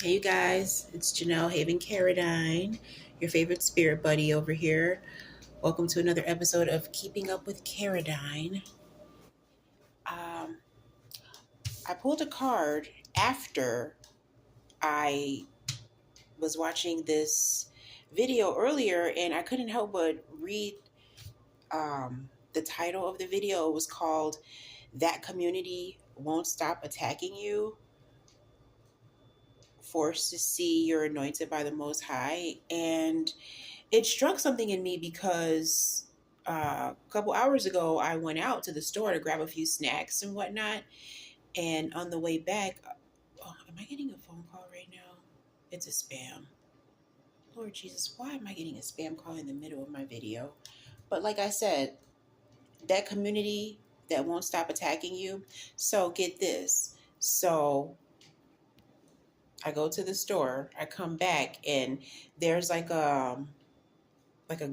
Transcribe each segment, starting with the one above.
Hey you guys, it's Janelle Haven Caradine, your favorite spirit buddy over here. Welcome to another episode of Keeping Up with Caradine. Um, I pulled a card after I was watching this video earlier, and I couldn't help but read the title of the video. It was called "That Community Won't Stop Attacking You." Forced to see you're anointed by the Most High, and it struck something in me because a couple hours ago I went out to the store to grab a few snacks and whatnot, and on the way back, oh, am I getting a phone call right now? It's a spam. Lord Jesus, why am I getting a spam call in the middle of my video? But like I said, that community that won't stop attacking you. So get this. So I go to the store, I come back, and there's like a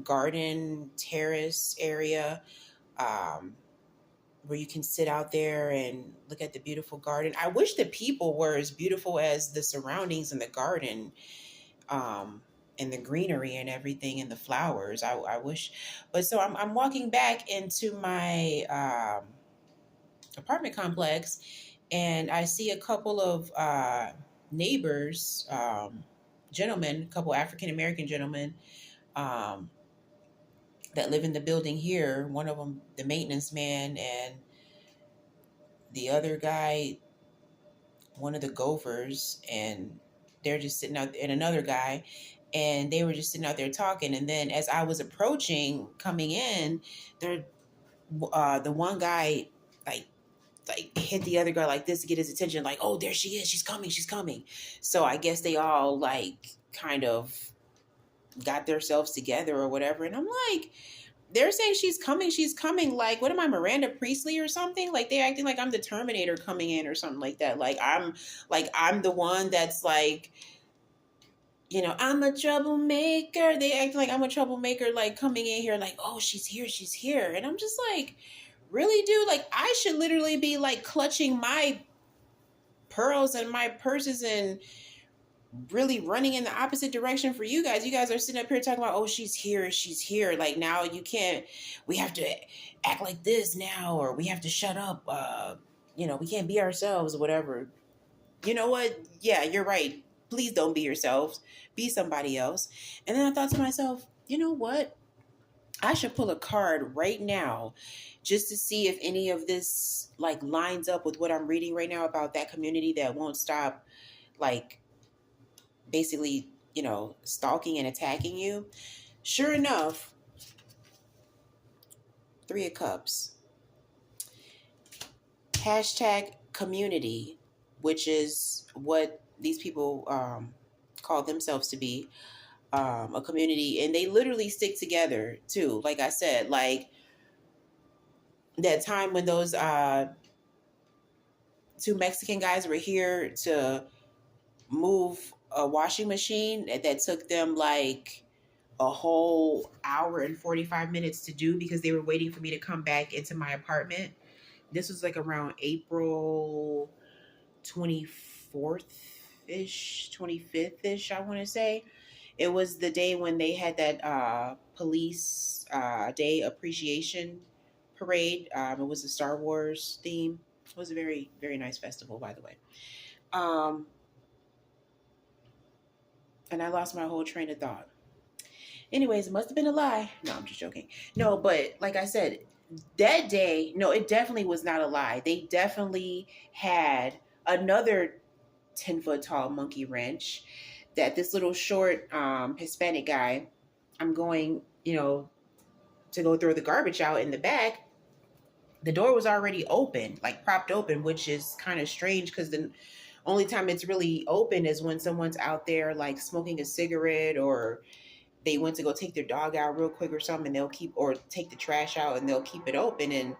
garden terrace area, um, where you can sit out there and look at the beautiful garden. I wish the people were as beautiful as the surroundings in the garden, um, and the greenery and everything and the flowers. I wish, but so I'm walking back into my apartment complex, and I see a couple of neighbors, gentlemen, a couple African American gentlemen. Um, that live in the building here. One of them, the maintenance man, and the other guy, one of the gophers, and they're just sitting out, and another guy, and they were just sitting out there talking. And then as I was approaching, coming in, there, the one guy, like hit the other guy like this to get his attention, like, oh, there she is, she's coming, she's coming. So I guess they all like kind of got themselves together or whatever. And I'm like, they're saying she's coming, she's coming. Like, what am I, Miranda Priestley or something? Like, they acting like I'm the Terminator coming in or something like that. Like I'm the one that's like, I'm a troublemaker. They act like I'm a troublemaker, like coming in here, like, oh, she's here, she's here. And I'm just like, really, dude? Like, I should literally be like clutching my pearls and my purses and really running in the opposite direction for you guys. You guys are sitting up here talking about, oh, she's here, she's here. Like, now you can't, we have to act like this now, or we have to shut up. We can't be ourselves, whatever. You know what? Yeah, you're right. Please don't be yourselves. Be somebody else. And then I thought to myself, you know what? I should pull a card right now just to see if any of this like lines up with what I'm reading right now about that community that won't stop, like, basically, stalking and attacking you. Sure enough, Three of Cups. Hashtag community, which is what these people call themselves to be, a community. And they literally stick together too. Like I said, like that time when those two Mexican guys were here to move a washing machine that took them like a whole hour and 45 minutes to do because they were waiting for me to come back into my apartment. This was like around April 24th ish, 25th ish, I want to say. It was the day when they had that police day appreciation parade. It was a Star Wars theme. It was a very, very nice festival, by the way. Um, and I lost my whole train of thought. Anyways, it must have been a lie. No, I'm just joking. No, but like I said, that day, no, it definitely was not a lie. They definitely had another 10-foot tall monkey wrench that this little short Hispanic guy, I'm going, to go throw the garbage out in the back. The door was already open, like propped open, which is kind of strange because the only time it's really open is when someone's out there like smoking a cigarette, or they went to go take their dog out real quick or something, and they'll keep, or take the trash out and they'll keep it open. And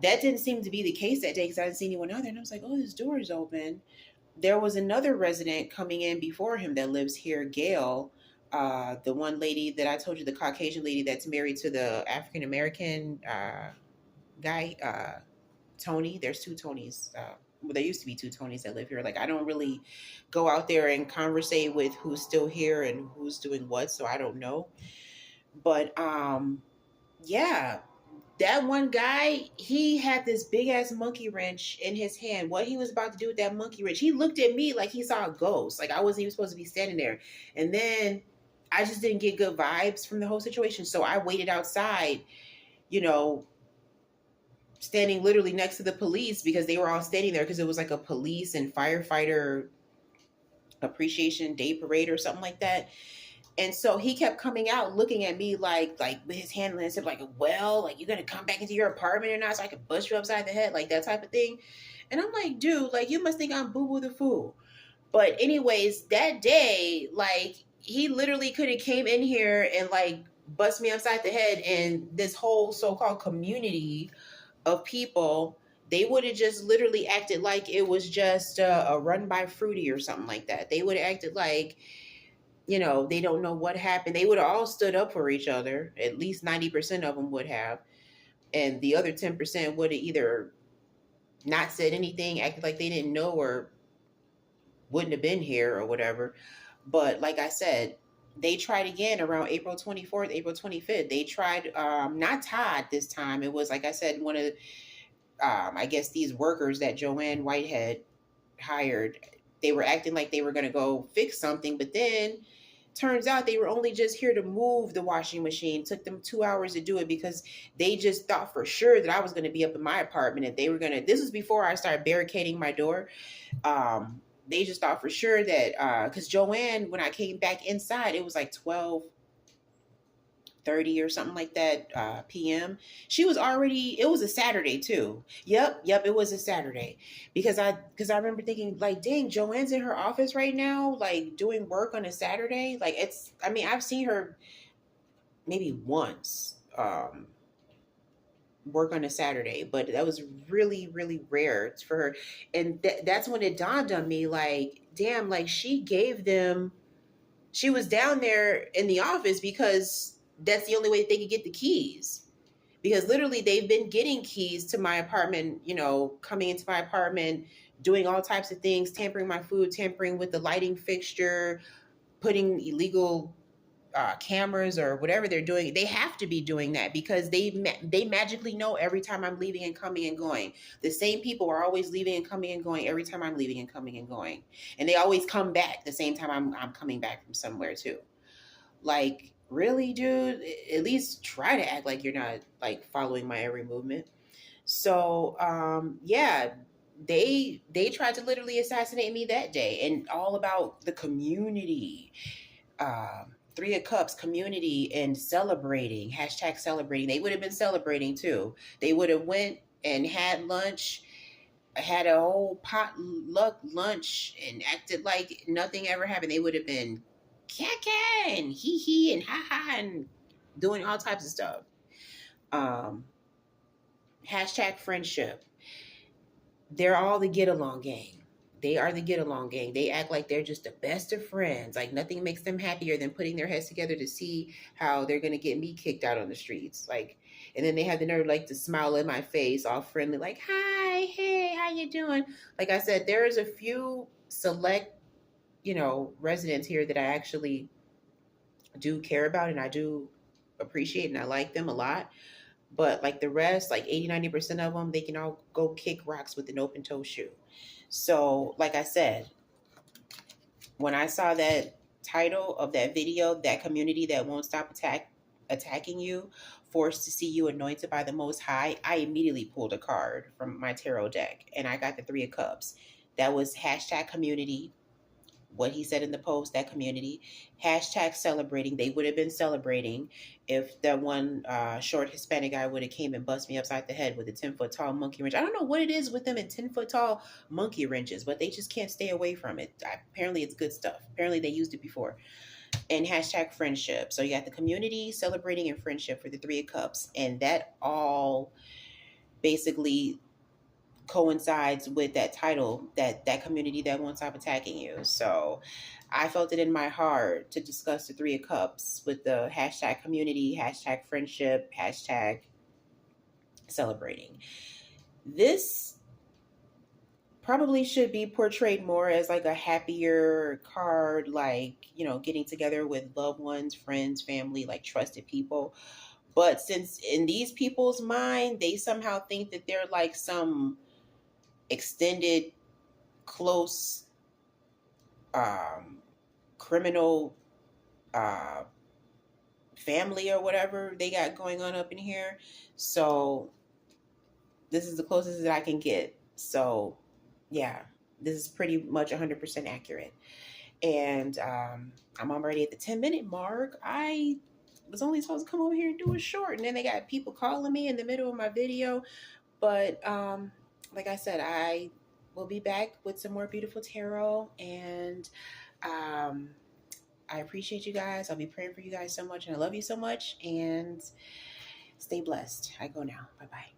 that didn't seem to be the case that day because I didn't see anyone out there. And I was like, oh, this door is open. There was another resident coming in before him that lives here, Gail, the one lady that I told you, the Caucasian lady that's married to the African American guy, Tony. There's two Tonys. well, there used to be two Tonys that live here. Like I don't really go out there and conversate with who's still here and who's doing what, so I don't know. But yeah, that one guy, he had this big ass monkey wrench in his hand. What he was about to do with that monkey wrench, he looked at me like he saw a ghost. Like I wasn't even supposed to be standing there. And then I just didn't get good vibes from the whole situation. So I waited outside, you know, standing literally next to the police because they were all standing there because it was like a police and firefighter appreciation day parade or something like that. And so he kept coming out looking at me like with his hand on his hip, like, well, like, you gonna come back into your apartment or not so I can bust you upside the head, like that type of thing. And I'm like, dude, like, you must think I'm Boo Boo the Fool. But anyways, that day, like, he literally could have came in here and like bust me upside the head, and this whole so-called community of people, they would have just literally acted like it was just a run by Fruity or something like that. They would have acted like, you know, they don't know what happened. They would have all stood up for each other. At least 90% of them would have. And the other 10% would have either not said anything, acted like they didn't know, or wouldn't have been here or whatever. But like I said, they tried again around April 24th, April 25th. They tried, not Todd this time. It was, like I said, one of, I guess, these workers that Joanne Whitehead hired. They were acting like they were going to go fix something, but then turns out they were only just here to move the washing machine. It took them 2 hours to do it because they just thought for sure that I was going to be up in my apartment and they were going to, this was before I started barricading my door. They just thought for sure that, because Joanne, when I came back inside, it was like 12:30 or something like that, PM. She was already, it was a Saturday too. Yep, it was a Saturday. Because I remember thinking, like, dang, Joanne's in her office right now, like doing work on a Saturday. Like, it's, I mean, I've seen her maybe once work on a Saturday, but that was really, really rare for her. And that's when it dawned on me, like, damn, like she was down there in the office because that's the only way they could get the keys. Because literally they've been getting keys to my apartment, you know, coming into my apartment, doing all types of things, tampering my food, tampering with the lighting fixture, putting illegal cameras or whatever they're doing. They have to be doing that because they magically know every time I'm leaving and coming and going. The same people are always leaving and coming and going every time I'm leaving and coming and going, and they always come back the same time I'm coming back from somewhere too. Like, really, dude? At least try to act like you're not like following my every movement. So yeah, they tried to literally assassinate me that day, and all about the community. Three of Cups community and celebrating, hashtag celebrating. They would have been celebrating too. They would have went and had lunch, had a whole potluck lunch, and acted like nothing ever happened. They would have been kaka and hee hee and ha ha and doing all types of stuff. Um, Hashtag friendship. They're all the get along gang. They are the get along gang. They act like they're just the best of friends. Like nothing makes them happier than putting their heads together to see how they're gonna get me kicked out on the streets. Like, and then they have the nerve like to smile in my face, all friendly, like, "Hi, hey, how you doing?" Like I said, there is a few select, you know, residents here that I actually do care about and I do appreciate and I like them a lot. But like the rest, like 80-90% of them, they can all go kick rocks with an open toe shoe. So, like I said, when I saw that title of that video, that community that won't stop attacking you, forced to see you anointed by the Most High, I immediately pulled a card from my tarot deck and I got the Three of Cups. That was hashtag community. What he said in the post, that community, hashtag celebrating. They would have been celebrating if that one short Hispanic guy would have came and bust me upside the head with a 10-foot tall monkey wrench. I don't know what it is with them and 10-foot tall monkey wrenches, but they just can't stay away from it. Apparently it's good stuff. Apparently they used it before. And hashtag friendship. So you got the community, celebrating, and friendship for the Three of Cups. And that all basically coincides with that title, that community that won't stop attacking you. So I felt it in my heart to discuss the Three of Cups with the hashtag community, hashtag friendship, hashtag celebrating. This probably should be portrayed more as like a happier card, like, you know, getting together with loved ones, friends, family, like trusted people. But since in these people's mind, they somehow think that they're like some extended, close, um, criminal uh, family or whatever they got going on up in here. So this is the closest that I can get. So yeah, this is pretty much 100% accurate. And I'm already at the 10-minute mark. I was only supposed to come over here and do a short, and then they got people calling me in the middle of my video. But like I said, I will be back with some more beautiful tarot, and um, I appreciate you guys. I'll be praying for you guys so much, and I love you so much. And stay blessed. I go now. Bye bye.